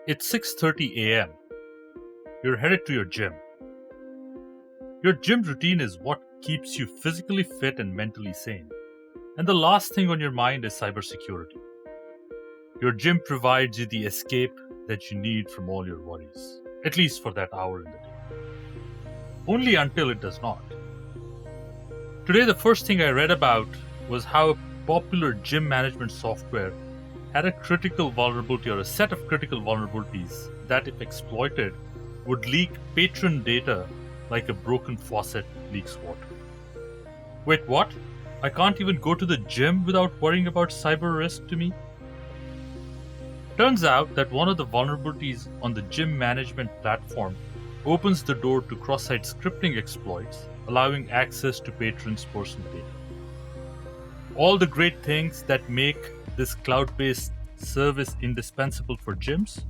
It's 6:30 a.m. You're headed to your gym. Your gym routine is what keeps you physically fit and mentally sane. And the last thing on your mind is cybersecurity. Your gym provides you the escape that you need from all your worries, at least for that hour in the day. Only until it does not. Today, the first thing I read about was how a popular gym management software had a critical vulnerability or a set of critical vulnerabilities that, if exploited, would leak patron data like a broken faucet leaks water. Wait, what? I can't even go to the gym without worrying about cyber risk to me? Turns out that one of the vulnerabilities on the gym management platform opens the door to cross-site scripting exploits, allowing access to patrons' personal data. All the great things that make this cloud-based service indispensable for gyms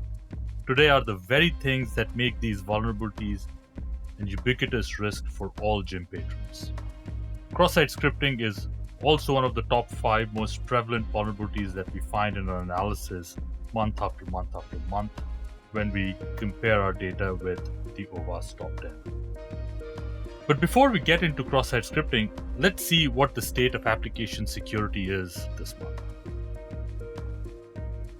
today are the very things that make these vulnerabilities an ubiquitous risk for all gym patrons. Cross-site scripting is also one of the top 5 most prevalent vulnerabilities that we find in our analysis month after month after month when we compare our data with the OWASP top 10. But before we get into cross-site scripting, let's see what the state of application security is this month.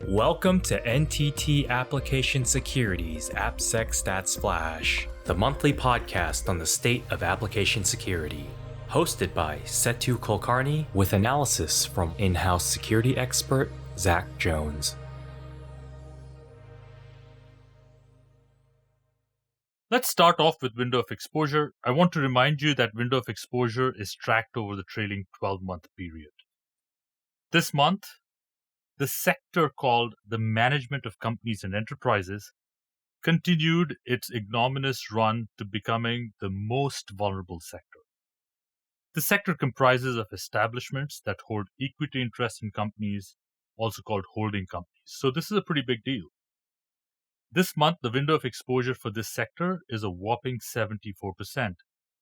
Welcome to NTT Application Security's AppSec Stats Flash, the monthly podcast on the state of application security. Hosted by Setu Kulkarni with analysis from in-house security expert Zach Jones. Let's start off with window of exposure. I want to remind you that window of exposure is tracked over the trailing 12-month period. This month, the sector called the Management of Companies and Enterprises continued its ignominious run to becoming the most vulnerable sector. The sector comprises of establishments that hold equity interests in companies, also called holding companies. So this is a pretty big deal. This month, the window of exposure for this sector is a whopping 74%,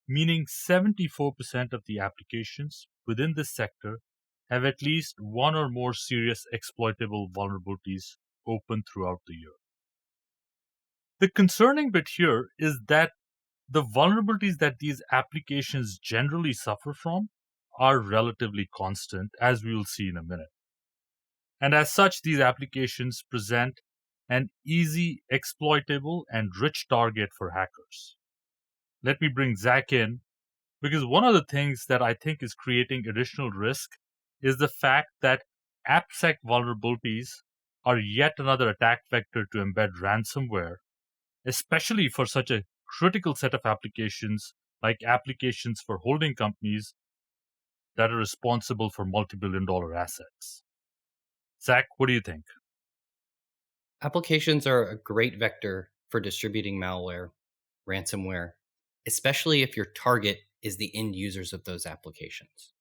meaning 74% of the applications within this sector have at least one or more serious exploitable vulnerabilities open throughout the year. The concerning bit here is that the vulnerabilities that these applications generally suffer from are relatively constant, as we will see in a minute. And as such, these applications present an easy, exploitable, and rich target for hackers. Let me bring Zach in, because one of the things that I think is creating additional risk is the fact that AppSec vulnerabilities are yet another attack vector to embed ransomware, especially for such a critical set of applications like applications for holding companies that are responsible for multi-billion-dollar assets. Zach, what do you think? Applications are a great vector for distributing malware, ransomware, especially if your target is the end users of those applications.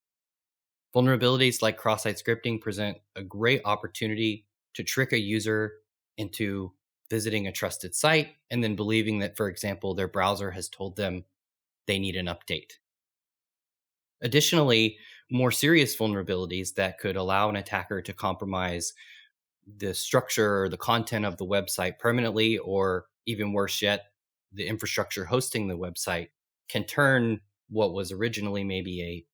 Vulnerabilities like cross-site scripting present a great opportunity to trick a user into visiting a trusted site and then believing that, for example, their browser has told them they need an update. Additionally, more serious vulnerabilities that could allow an attacker to compromise the structure or the content of the website permanently, or even worse yet, the infrastructure hosting the website, can turn what was originally maybe a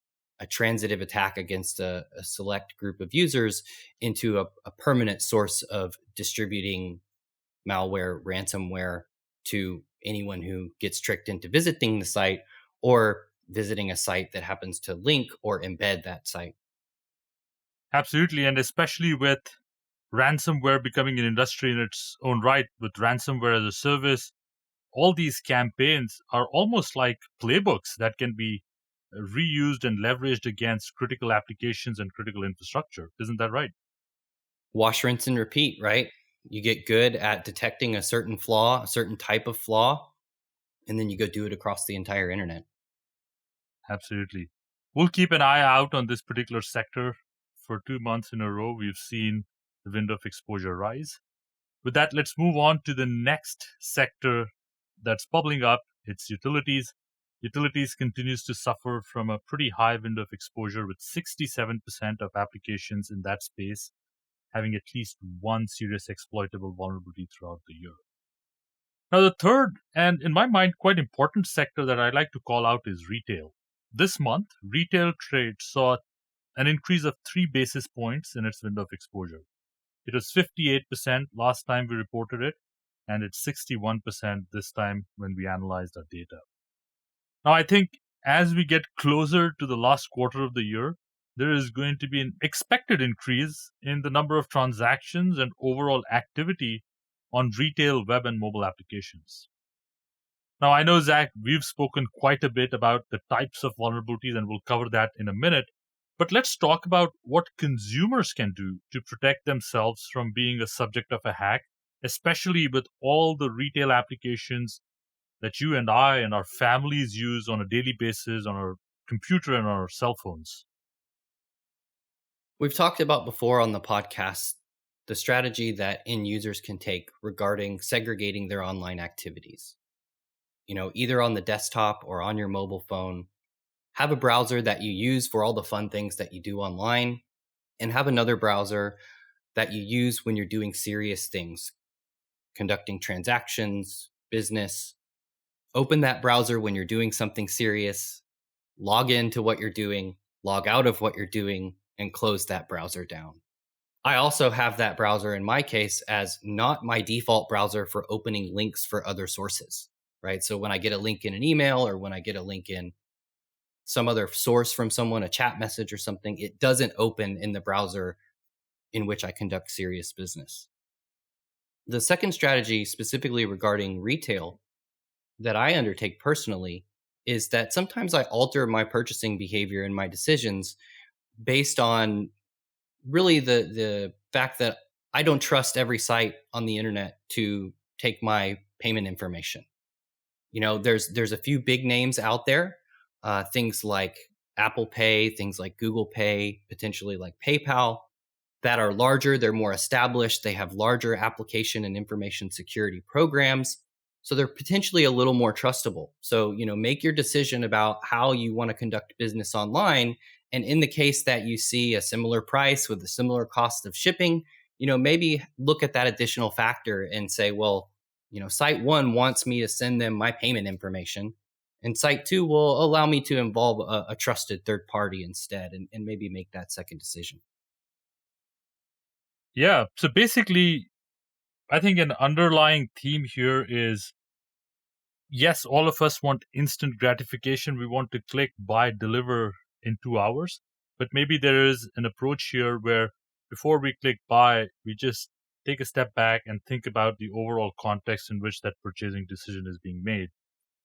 transitive attack against a select group of users into a permanent source of distributing malware, ransomware to anyone who gets tricked into visiting the site or visiting a site that happens to link or embed that site. Absolutely, and especially with ransomware becoming an industry in its own right, with ransomware as a service, all these campaigns are almost like playbooks that can be reused and leveraged against critical applications and critical infrastructure. Isn't that right? Wash, rinse, and repeat, right? You get good at detecting a certain flaw, a certain type of flaw, and then you go do it across the entire internet. Absolutely. We'll keep an eye out on this particular sector. For 2 months in a row, we've seen the window of exposure rise. With that, let's move on to the next sector that's bubbling up. It's utilities. Utilities continues to suffer from a pretty high window of exposure with 67% of applications in that space having at least one serious exploitable vulnerability throughout the year. Now, the third, and in my mind, quite important sector that I'd like to call out is retail. This month, retail trade saw an increase of 3 basis points in its window of exposure. It was 58% last time we reported it, and it's 61% this time when we analyzed our data. Now, I think as we get closer to the last quarter of the year, there is going to be an expected increase in the number of transactions and overall activity on retail web and mobile applications. Now, I know, Zach, we've spoken quite a bit about the types of vulnerabilities, and we'll cover that in a minute. But let's talk about what consumers can do to protect themselves from being a subject of a hack, especially with all the retail applications that you and I and our families use on a daily basis on our computer and on our cell phones. We've talked about before on the podcast the strategy that end users can take regarding segregating their online activities. Either on the desktop or on your mobile phone, have a browser that you use for all the fun things that you do online, and have another browser that you use when you're doing serious things, conducting transactions, business. Open that browser when you're doing something serious, log into what you're doing, log out of what you're doing, and close that browser down. I also have that browser in my case as not my default browser for opening links for other sources, right? So when I get a link in an email or when I get a link in some other source from someone, a chat message or something, it doesn't open in the browser in which I conduct serious business. The second strategy, specifically regarding retail, that I undertake personally is that sometimes I alter my purchasing behavior and my decisions based on really the fact that I don't trust every site on the internet to take my payment information. There's a few big names out there, things like Apple Pay, things like Google Pay, potentially like PayPal, that are larger, they're more established, they have larger application and information security programs. So they're potentially a little more trustable. So, make your decision about how you want to conduct business online. And in the case that you see a similar price with a similar cost of shipping, maybe look at that additional factor and say, well, site one wants me to send them my payment information, and site two will allow me to involve a trusted third party instead, and maybe make that second decision. Yeah. So basically, I think an underlying theme here is, yes, all of us want instant gratification. We want to click, buy, deliver in 2 hours. But maybe there is an approach here where before we click buy, we just take a step back and think about the overall context in which that purchasing decision is being made.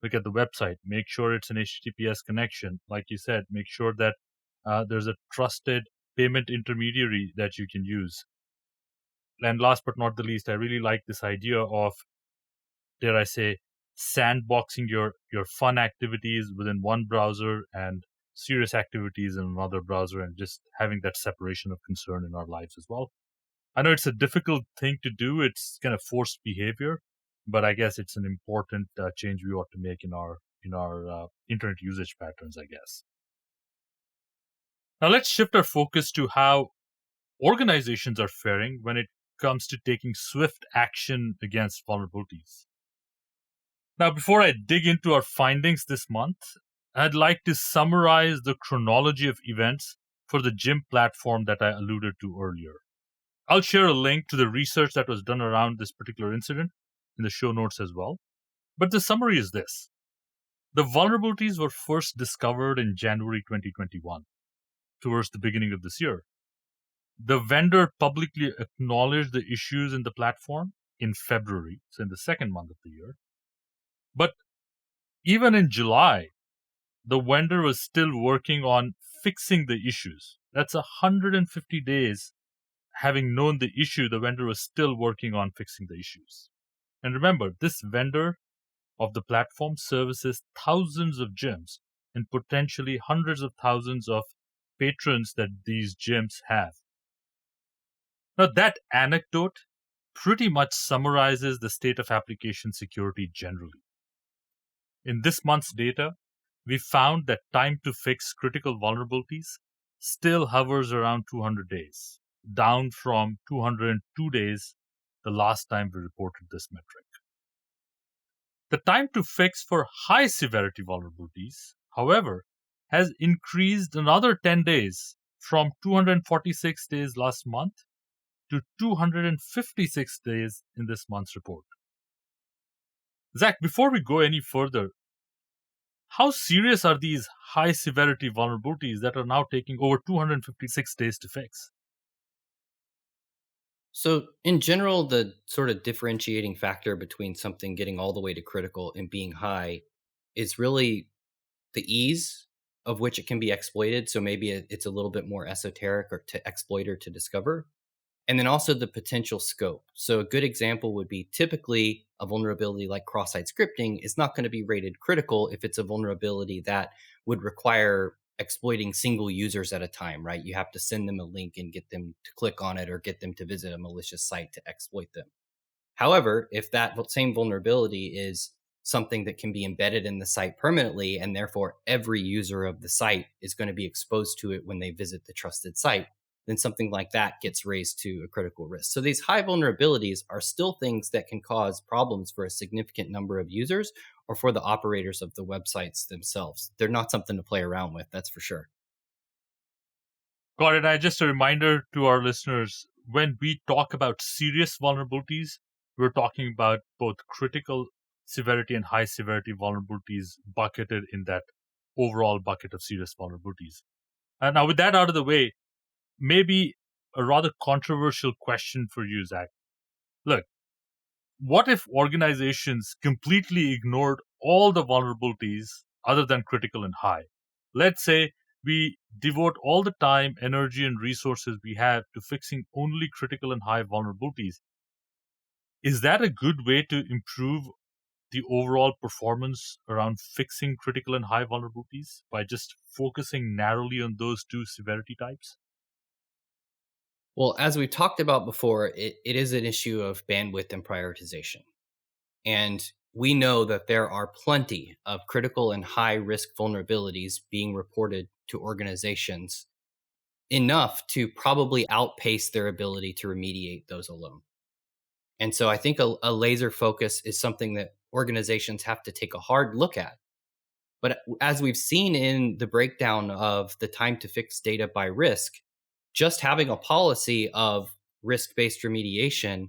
Look at the website, make sure it's an HTTPS connection. Like you said, make sure that there's a trusted payment intermediary that you can use. And last but not the least, I really like this idea of, dare I say, sandboxing your fun activities within one browser and serious activities in another browser, and just having that separation of concern in our lives as well. I know it's a difficult thing to do. It's kind of forced behavior, but I guess it's an important change we ought to make in our internet usage patterns, I guess. Now let's shift our focus to how organizations are faring when it comes to taking swift action against vulnerabilities. Now, before I dig into our findings this month, I'd like to summarize the chronology of events for the GIM platform that I alluded to earlier. I'll share a link to the research that was done around this particular incident in the show notes as well. But the summary is this. The vulnerabilities were first discovered in January 2021, towards the beginning of this year. The vendor publicly acknowledged the issues in the platform in February, so in the second month of the year. But even in July, the vendor was still working on fixing the issues. That's 150 days. Having known the issue, the vendor was still working on fixing the issues. And remember, this vendor of the platform services thousands of gyms and potentially hundreds of thousands of patrons that these gyms have. Now, that anecdote pretty much summarizes the state of application security generally. In this month's data, we found that time to fix critical vulnerabilities still hovers around 200 days. down from 202 days the last time we reported this metric. The time to fix for high severity vulnerabilities, however, has increased another 10 days from 246 days last month to 256 days in this month's report. Zach, before we go any further, how serious are these high severity vulnerabilities that are now taking over 256 days to fix? So, in general, the sort of differentiating factor between something getting all the way to critical and being high is really the ease of which it can be exploited. So, maybe it's a little bit more esoteric or to exploit or to discover. And then also the potential scope. So, a good example would be typically a vulnerability like cross site scripting is not going to be rated critical if it's a vulnerability that would require exploiting single users at a time, right? You have to send them a link and get them to click on it or get them to visit a malicious site to exploit them. However, if that same vulnerability is something that can be embedded in the site permanently, and therefore every user of the site is going to be exposed to it when they visit the trusted site, then something like that gets raised to a critical risk. So these high vulnerabilities are still things that can cause problems for a significant number of users or for the operators of the websites themselves. They're not something to play around with, that's for sure. Got it. And just a reminder to our listeners, when we talk about serious vulnerabilities, we're talking about both critical severity and high severity vulnerabilities bucketed in that overall bucket of serious vulnerabilities. And now with that out of the way, maybe a rather controversial question for you, Zach. Look, what if organizations completely ignored all the vulnerabilities other than critical and high? Let's say we devote all the time, energy, and resources we have to fixing only critical and high vulnerabilities. Is that a good way to improve the overall performance around fixing critical and high vulnerabilities by just focusing narrowly on those two severity types? Well, as we talked about before, it is an issue of bandwidth and prioritization. And we know that there are plenty of critical and high risk vulnerabilities being reported to organizations, enough to probably outpace their ability to remediate those alone. And so I think a laser focus is something that organizations have to take a hard look at. But as we've seen in the breakdown of the time to fix data by risk, just having a policy of risk based remediation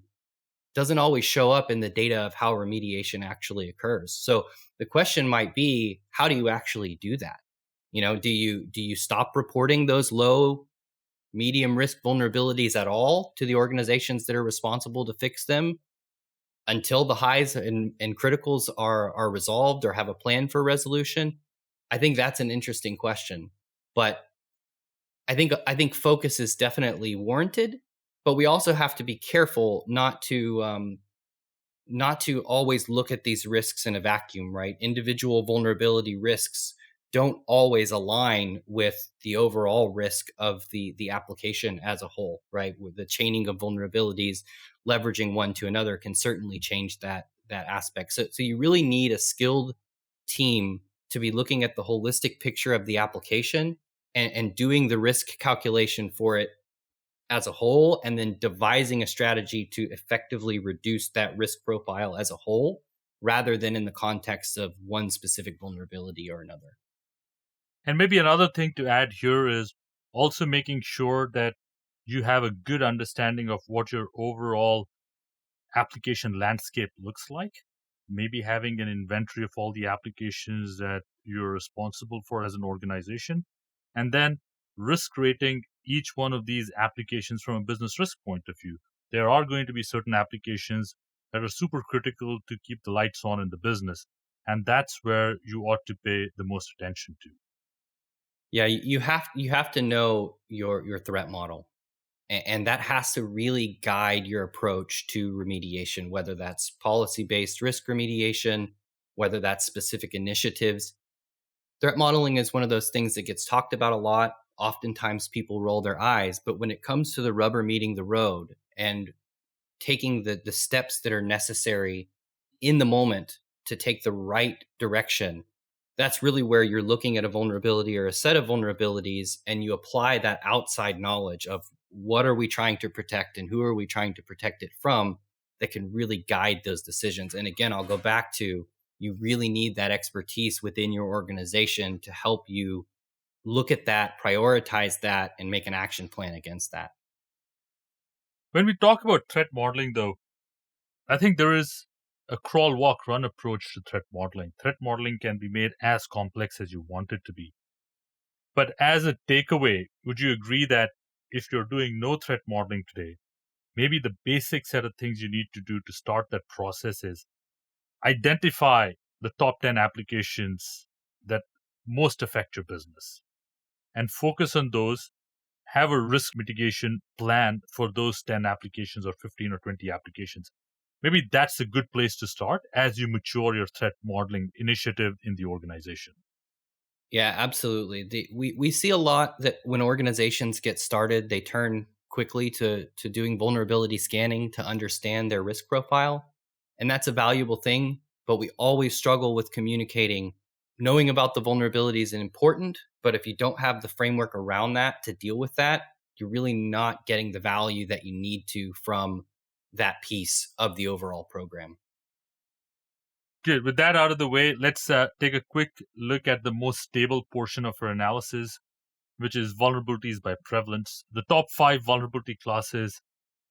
doesn't always show up in the data of how remediation actually occurs. So the question might be, how do you actually do that? Do you stop reporting those low, medium risk vulnerabilities at all to the organizations that are responsible to fix them until the highs and criticals are resolved or have a plan for resolution? I think that's an interesting question. But I think focus is definitely warranted, but we also have to be careful not to always look at these risks in a vacuum, right? Individual vulnerability risks don't always align with the overall risk of the application as a whole, right? With the chaining of vulnerabilities, leveraging one to another can certainly change that aspect. So you really need a skilled team to be looking at the holistic picture of the application and doing the risk calculation for it as a whole, and then devising a strategy to effectively reduce that risk profile as a whole, rather than in the context of one specific vulnerability or another. And maybe another thing to add here is also making sure that you have a good understanding of what your overall application landscape looks like. Maybe having an inventory of all the applications that you're responsible for as an organization, and then risk rating each one of these applications from a business risk point of view. There are going to be certain applications that are super critical to keep the lights on in the business, and that's where you ought to pay the most attention to. Yeah, you have to know your threat model, and that has to really guide your approach to remediation, whether that's policy based risk remediation, whether that's specific initiatives. Threat modeling is one of those things that gets talked about a lot. Oftentimes people roll their eyes, but when it comes to the rubber meeting the road and taking the steps that are necessary in the moment to take the right direction, that's really where you're looking at a vulnerability or a set of vulnerabilities, and you apply that outside knowledge of what are we trying to protect and who are we trying to protect it from that can really guide those decisions. And again, I'll go back to, you really need that expertise within your organization to help you look at that, prioritize that, and make an action plan against that. When we talk about threat modeling, though, I think there is a crawl, walk, run approach to threat modeling. Threat modeling can be made as complex as you want it to be. But as a takeaway, would you agree that if you're doing no threat modeling today, maybe the basic set of things you need to do to start that process is identify the top 10 applications that most affect your business and focus on those, have a risk mitigation plan for those 10 applications or 15 or 20 applications. Maybe that's a good place to start as you mature your threat modeling initiative in the organization. Yeah, absolutely. We see a lot that when organizations get started, they turn quickly to doing vulnerability scanning to understand their risk profile. And that's a valuable thing, but we always struggle with communicating. Knowing about the vulnerabilities is important, but if you don't have the framework around that to deal with that, you're really not getting the value that you need to from that piece of the overall program. Good. With that out of the way, let's take a quick look at the most stable portion of our analysis, which is vulnerabilities by prevalence. The top 5 vulnerability classes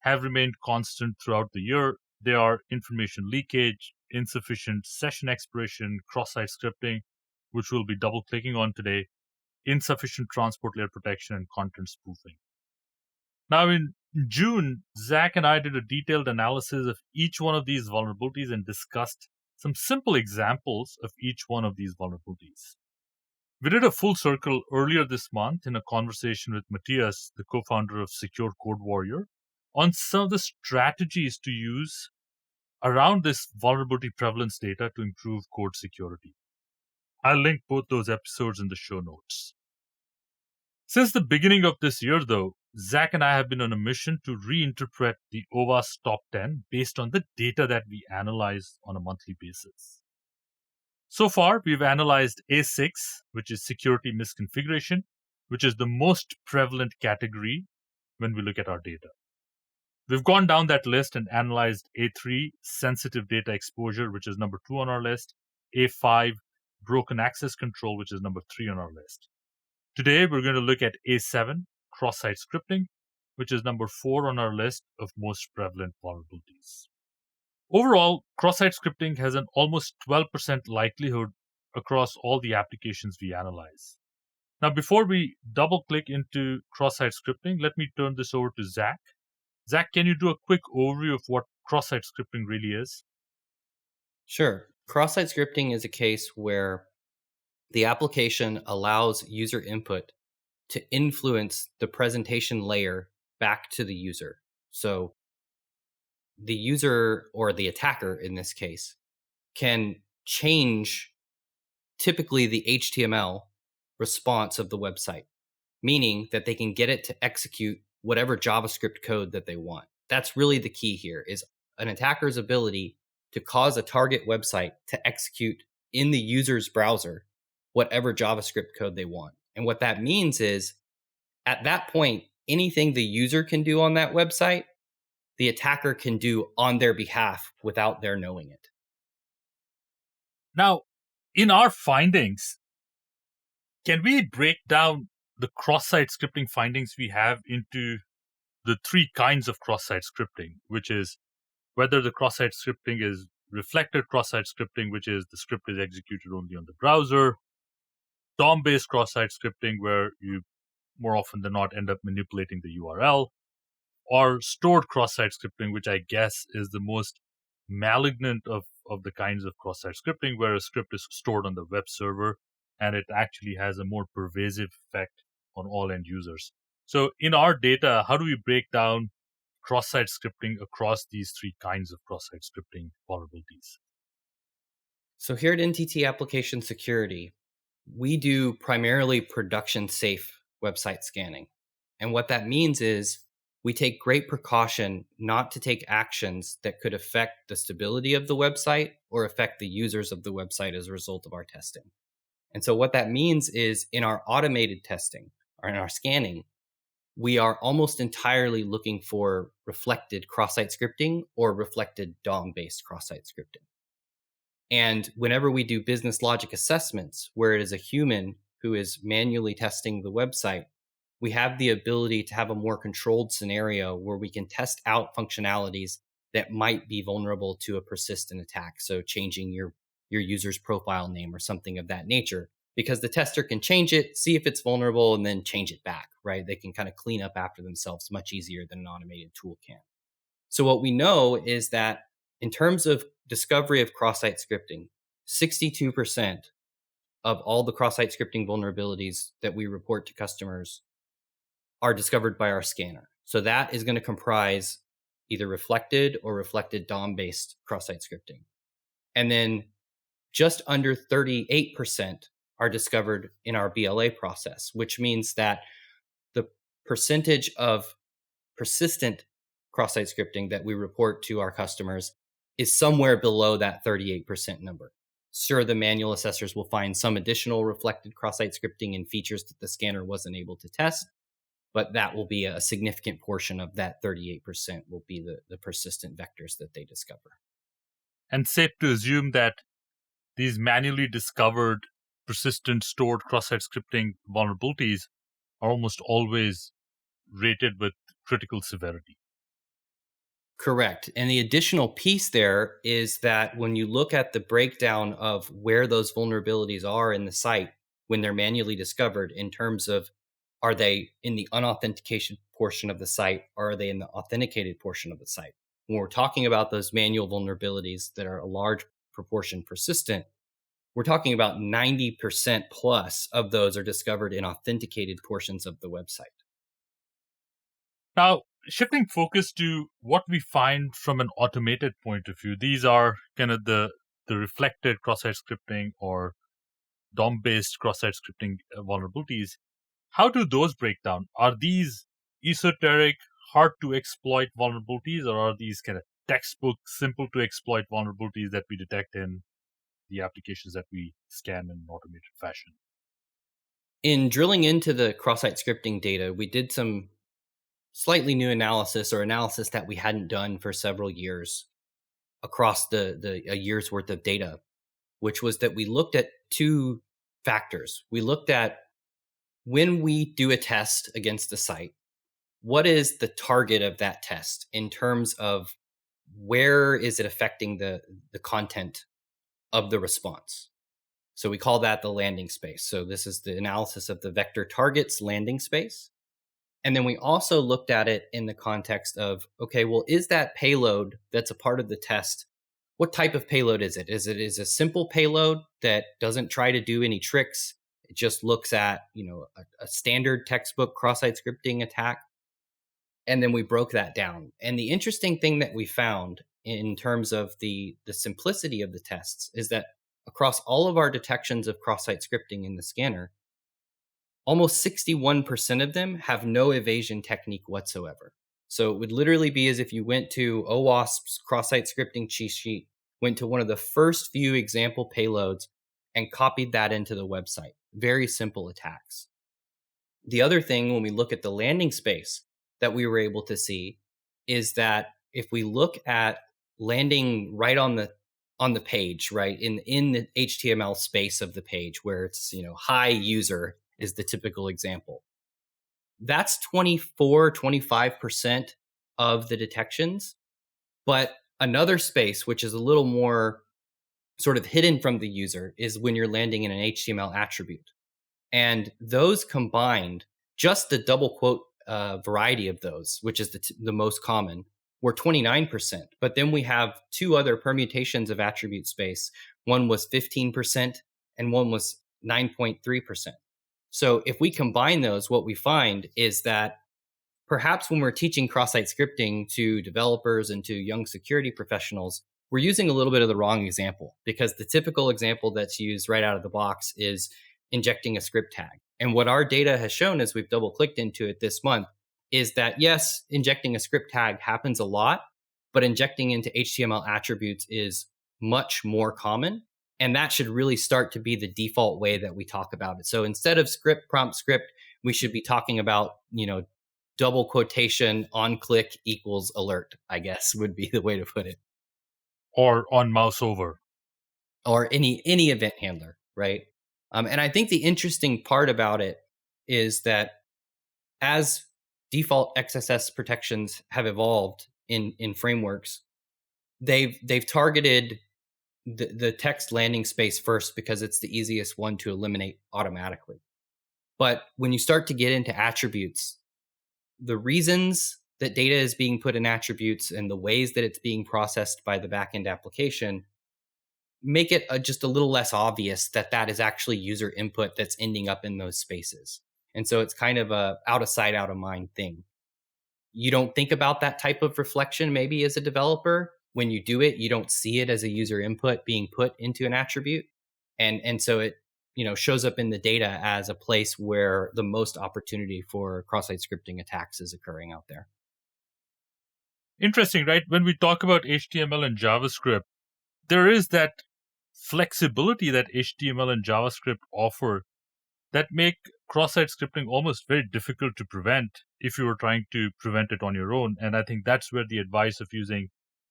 have remained constant throughout the year. They are information leakage, insufficient session expiration, cross-site scripting, which we'll be double-clicking on today, insufficient transport layer protection, and content spoofing. Now, in June, Zach and I did a detailed analysis of each one of these vulnerabilities and discussed some simple examples of each one of these vulnerabilities. We did a full circle earlier this month in a conversation with Matthias, the co-founder of Secure Code Warrior, on some of the strategies to use around this vulnerability prevalence data to improve code security. I'll link both those episodes in the show notes. Since the beginning of this year, though, Zach and I have been on a mission to reinterpret the OWASP top 10 based on the data that we analyze on a monthly basis. So far, we've analyzed A6, which is security misconfiguration, which is the most prevalent category when we look at our data. We've gone down that list and analyzed A3, sensitive data exposure, which is number 2 on our list, A5, broken access control, which is number 3 on our list. Today, we're going to look at A7, cross-site scripting, which is number 4 on our list of most prevalent vulnerabilities. Overall, cross-site scripting has an almost 12% likelihood across all the applications we analyze. Now, before we double-click into cross-site scripting, let me turn this over to Zach. Zach, can you do a quick overview of what cross-site scripting really is? Sure. Cross-site scripting is a case where the application allows user input to influence the presentation layer back to the user. So the user, or the attacker in this case, can change typically the HTML response of the website, meaning that they can get it to execute whatever JavaScript code that they want. That's really the key here, is an attacker's ability to cause a target website to execute in the user's browser whatever JavaScript code they want. And what that means is, at that point, anything the user can do on that website, the attacker can do on their behalf without their knowing it. Now, in our findings, can we break down the cross-site scripting findings we have into the 3 kinds of cross-site scripting, which is whether the cross-site scripting is reflected cross-site scripting, which is the script is executed only on the browser, DOM-based cross-site scripting, where you more often than not end up manipulating the URL, or stored cross-site scripting, which I guess is the most malignant of the kinds of cross-site scripting, where a script is stored on the web server and it actually has a more pervasive effect on all end users. So in our data, how do we break down cross-site scripting across these 3 kinds of cross-site scripting vulnerabilities? So here at NTT Application Security, we do primarily production safe website scanning. And what that means is we take great precaution not to take actions that could affect the stability of the website or affect the users of the website as a result of our testing. And so what that means is, in our automated testing or in our scanning, we are almost entirely looking for reflected cross-site scripting or reflected DOM-based cross-site scripting. And whenever we do business logic assessments, where it is a human who is manually testing the website, we have the ability to have a more controlled scenario where we can test out functionalities that might be vulnerable to a persistent attack. So changing your user's profile name or something of that nature, because the tester can change it, see if it's vulnerable, and then change it back, right? They can kind of clean up after themselves much easier than an automated tool can. So what we know is that in terms of discovery of cross-site scripting, 62% of all the cross-site scripting vulnerabilities that we report to customers are discovered by our scanner. So that is going to comprise either reflected or reflected DOM-based cross-site scripting. And then just under 38% are discovered in our BLA process, which means that the percentage of persistent cross-site scripting that we report to our customers is somewhere below that 38% number. Sure, the manual assessors will find some additional reflected cross-site scripting and features that the scanner wasn't able to test, but that will be a significant portion of that 38% will be the persistent vectors that they discover. And safe to assume that these manually discovered persistent stored cross-site scripting vulnerabilities are almost always rated with critical severity. Correct. And the additional piece there is that when you look at the breakdown of where those vulnerabilities are in the site when they're manually discovered, in terms of are they in the unauthentication portion of the site or are they in the authenticated portion of the site? When we're talking about those manual vulnerabilities that are a large proportion persistent, we're talking about 90% plus of those are discovered in authenticated portions of the website. Now, shifting focus to what we find from an automated point of view, these are kind of the reflected cross-site scripting or DOM-based cross-site scripting vulnerabilities. How do those break down? Are these esoteric, hard to exploit vulnerabilities, or are these kind of textbook, simple to exploit vulnerabilities that we detect in the applications that we scan in an automated fashion? In drilling into the cross-site scripting data, we did some slightly new analysis, or analysis that we hadn't done for several years across a year's worth of data, which was that we looked at two factors. We looked at when we do a test against a site, what is the target of that test in terms of where is it affecting the content of the response? So we call that the landing space. So this is the analysis of the vector target's landing space. And then we also looked at it in the context of, okay, well, is that payload that's a part of the test, what type of payload is it? Is it a simple payload that doesn't try to do any tricks? It just looks at, a standard textbook cross-site scripting attack. And then we broke that down. And the interesting thing that we found in terms of the simplicity of the tests is that across all of our detections of cross-site scripting in the scanner, almost 61% of them have no evasion technique whatsoever. So it would literally be as if you went to OWASP's cross-site scripting cheat sheet, went to one of the first few example payloads, and copied that into the website. Very simple attacks. The other thing, when we look at the landing space that we were able to see, is that if we look at landing right on the page, right in the HTML space of the page where it's, hi user is the typical example. That's 25% of the detections. But another space, which is a little more sort of hidden from the user, is when you're landing in an HTML attribute. And those combined, just the double quote variety of those, which is the most common, were 29%. But then we have two other permutations of attribute space. One was 15% and one was 9.3%. So if we combine those, what we find is that perhaps when we're teaching cross-site scripting to developers and to young security professionals, we're using a little bit of the wrong example, because the typical example that's used right out of the box is injecting a script tag. And what our data has shown as we've double clicked into it this month is that, yes, injecting a script tag happens a lot, but injecting into HTML attributes is much more common. And that should really start to be the default way that we talk about it. So instead of script, prompt, script, we should be talking about, double quotation on click equals alert, I guess would be the way to put it. Or on mouse over. Or any event handler, right? And I think the interesting part about it is that as default XSS protections have evolved in frameworks, they've targeted the text landing space first because it's the easiest one to eliminate automatically. But when you start to get into attributes, the reasons that data is being put in attributes and the ways that it's being processed by the backend application make it just a little less obvious that that is actually user input that's ending up in those spaces. And so it's kind of a out of sight, out of mind thing. You don't think about that type of reflection maybe as a developer. When you do it, you don't see it as a user input being put into an attribute. And so it shows up in the data as a place where the most opportunity for cross-site scripting attacks is occurring out there. Interesting, right? When we talk about HTML and JavaScript, there is that flexibility that HTML and JavaScript offer that make cross-site scripting almost very difficult to prevent if you were trying to prevent it on your own. And I think that's where the advice of using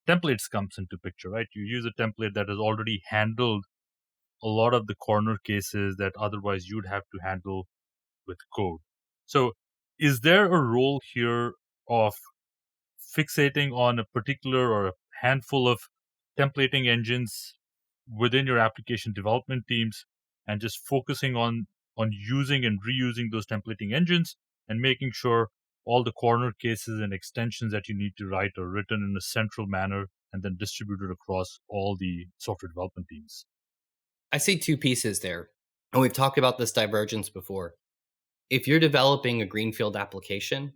templates comes into picture, right? You use a template that has already handled a lot of the corner cases that otherwise you'd have to handle with code. So is there a role here of fixating on a particular or a handful of templating engines within your application development teams and just focusing on using and reusing those templating engines and making sure all the corner cases and extensions that you need to write are written in a central manner and then distributed across all the software development teams? I see two pieces there. And we've talked about this divergence before. If you're developing a greenfield application,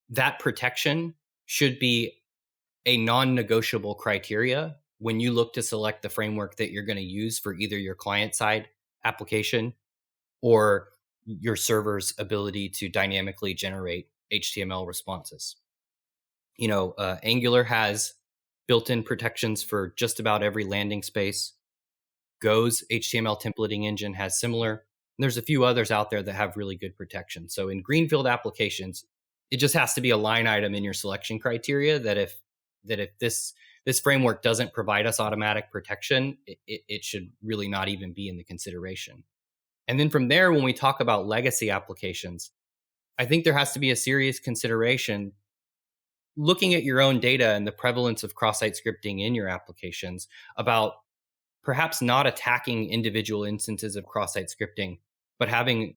that protection should be a non-negotiable criteria when you look to select the framework that you're going to use for either your client-side application or your server's ability to dynamically generate HTML responses. Angular has built-in protections for just about every landing space. Go's HTML templating engine has similar. And there's a few others out there that have really good protection. So in greenfield applications, it just has to be a line item in your selection criteria that if this framework doesn't provide us automatic protection, it should really not even be in the consideration. And then from there, when we talk about legacy applications, I think there has to be a serious consideration looking at your own data and the prevalence of cross-site scripting in your applications about perhaps not attacking individual instances of cross-site scripting, but having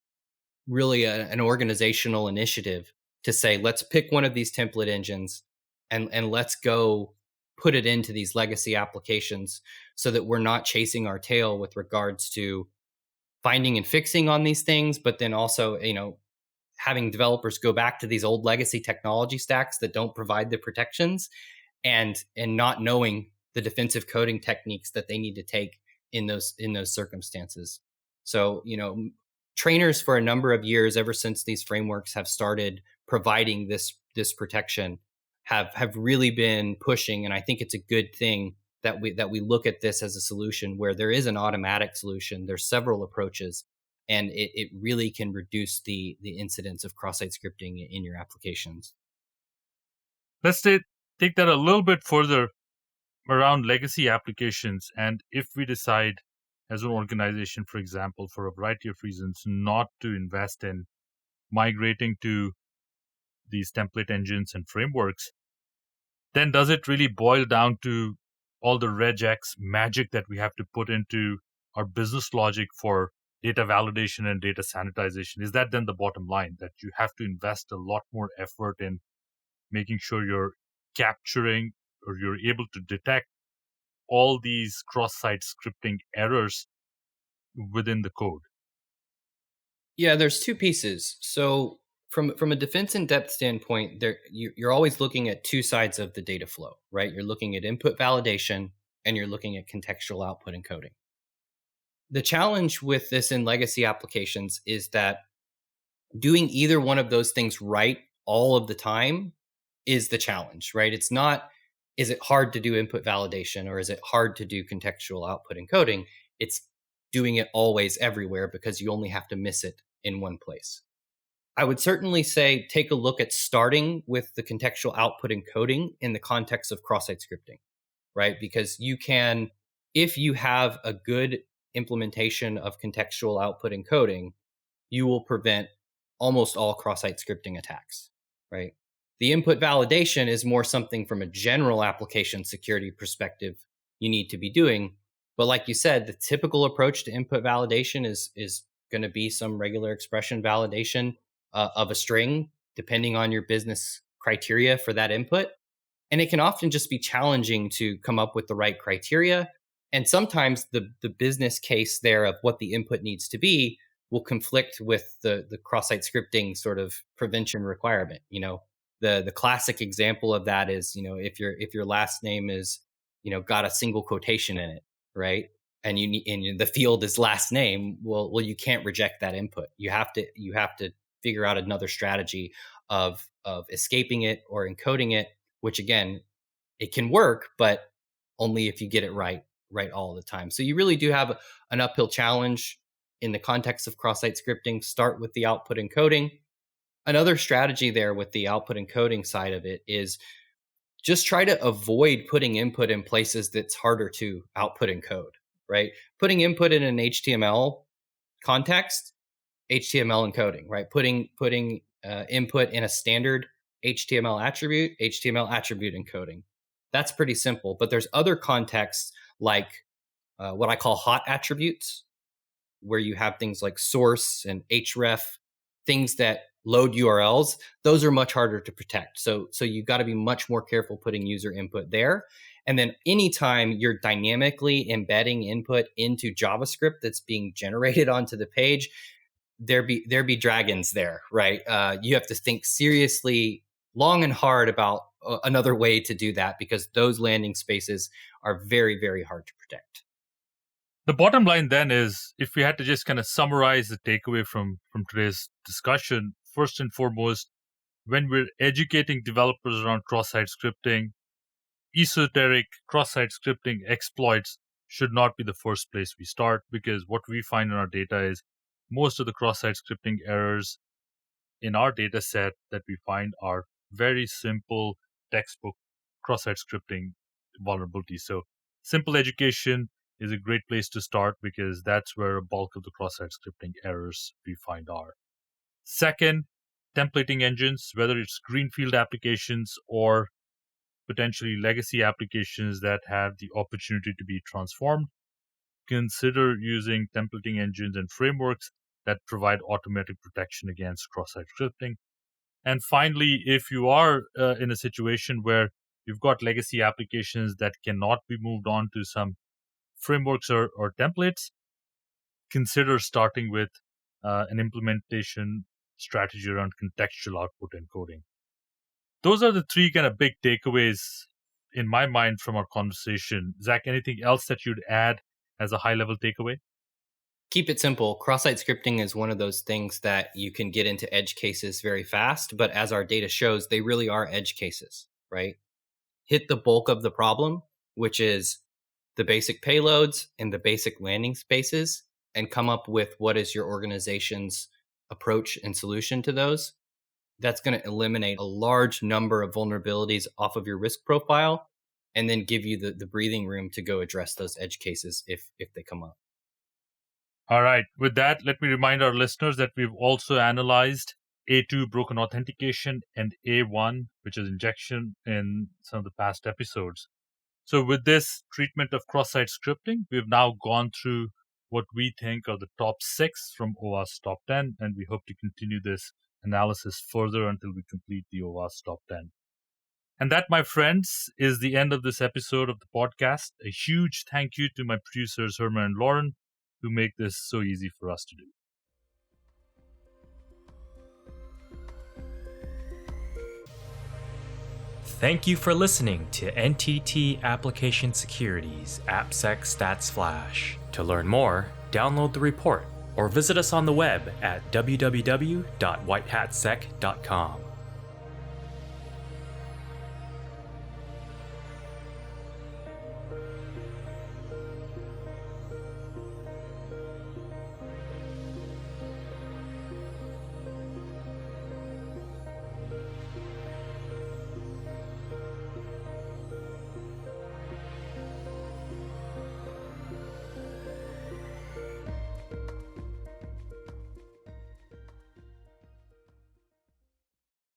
really an organizational initiative to say, let's pick one of these template engines and let's go put it into these legacy applications so that we're not chasing our tail with regards to finding and fixing on these things, but then also, having developers go back to these old legacy technology stacks that don't provide the protections and not knowing the defensive coding techniques that they need to take in those circumstances. So, trainers for a number of years, ever since these frameworks have started providing this protection, have really been pushing, and I think it's a good thing that we look at this as a solution where there is an automatic solution. There's several approaches, and it really can reduce the incidence of cross-site scripting in your applications. Let's take that a little bit further around legacy applications. And if we decide as an organization, for example, for a variety of reasons, not to invest in migrating to these template engines and frameworks, then does it really boil down to all the regex magic that we have to put into our business logic for data validation and data sanitization? Is that then the bottom line, that you have to invest a lot more effort in making sure you're capturing or you're able to detect all these cross-site scripting errors within the code? Yeah, there's two pieces. So from a defense in depth standpoint, you're always looking at two sides of the data flow, right? You're looking at input validation and you're looking at contextual output encoding. The challenge with this in legacy applications is that doing either one of those things right all of the time is the challenge, right? It's not, is it hard to do input validation or is it hard to do contextual output encoding? It's doing it always everywhere because you only have to miss it in one place. I would certainly say take a look at starting with the contextual output encoding in the context of cross-site scripting, right? Because you can, if you have a good implementation of contextual output encoding, you will prevent almost all cross-site scripting attacks, right? The input validation is more something from a general application security perspective you need to be doing. But like you said, the typical approach to input validation is going to be some regular expression validation of a string, depending on your business criteria for that input. And it can often just be challenging to come up with the right criteria. And sometimes the business case there of what the input needs to be will conflict with the cross-site scripting sort of prevention requirement. The classic example of that is, if your last name is, got a single quotation in it, right? And the field is last name, well, you can't reject that input. You have to figure out another strategy of escaping it or encoding it, which again, it can work, but only if you get it right all the time. So you really do have an uphill challenge in the context of cross-site scripting. Start with the output encoding. Another strategy there with the output encoding side of it is just try to avoid putting input in places that's harder to output encode, right? Putting input in an HTML context, HTML encoding, right? Putting input in a standard HTML attribute encoding. That's pretty simple. But there's other contexts like what I call hot attributes, where you have things like source and href, things that load URLs. Those are much harder to protect. So you've got to be much more careful putting user input there. And then anytime you're dynamically embedding input into JavaScript that's being generated onto the page, there be dragons there, right? You have to think seriously, long and hard about another way to do that, because those landing spaces are very, very hard to protect. The bottom line then is, if we had to just kind of summarize the takeaway from today's discussion, first and foremost, when we're educating developers around cross-site scripting, esoteric cross-site scripting exploits should not be the first place we start, because what we find in our data is most of the cross-site scripting errors in our data set that we find are very simple textbook cross-site scripting vulnerabilities. So simple education is a great place to start, because that's where a bulk of the cross-site scripting errors we find are. Second, templating engines, whether it's greenfield applications or potentially legacy applications that have the opportunity to be transformed, consider using templating engines and frameworks that provide automatic protection against cross-site scripting. And finally, if you are in a situation where you've got legacy applications that cannot be moved on to some frameworks or templates, consider starting with an implementation strategy around contextual output encoding. Those are the three kind of big takeaways in my mind from our conversation. Zach, anything else that you'd add as a high-level takeaway? Keep it simple. Cross-site scripting is one of those things that you can get into edge cases very fast, but as our data shows, they really are edge cases, right? Hit the bulk of the problem, which is the basic payloads and the basic landing spaces, and come up with what is your organization's approach and solution to those. That's going to eliminate a large number of vulnerabilities off of your risk profile, and then give you the breathing room to go address those edge cases if they come up. All right. With that, let me remind our listeners that we've also analyzed A2 broken authentication and A1, which is injection, in some of the past episodes. So with this treatment of cross-site scripting, we've now gone through what we think are the top 6 from OWASP top 10, and we hope to continue this analysis further until we complete the OWASP top 10. And that, my friends, is the end of this episode of the podcast. A huge thank you to my producers, Herman and Lauren, who make this so easy for us to do. Thank you for listening to NTT Application Security's AppSec Stats Flash. To learn more, download the report or visit us on the web at www.whitehatsec.com.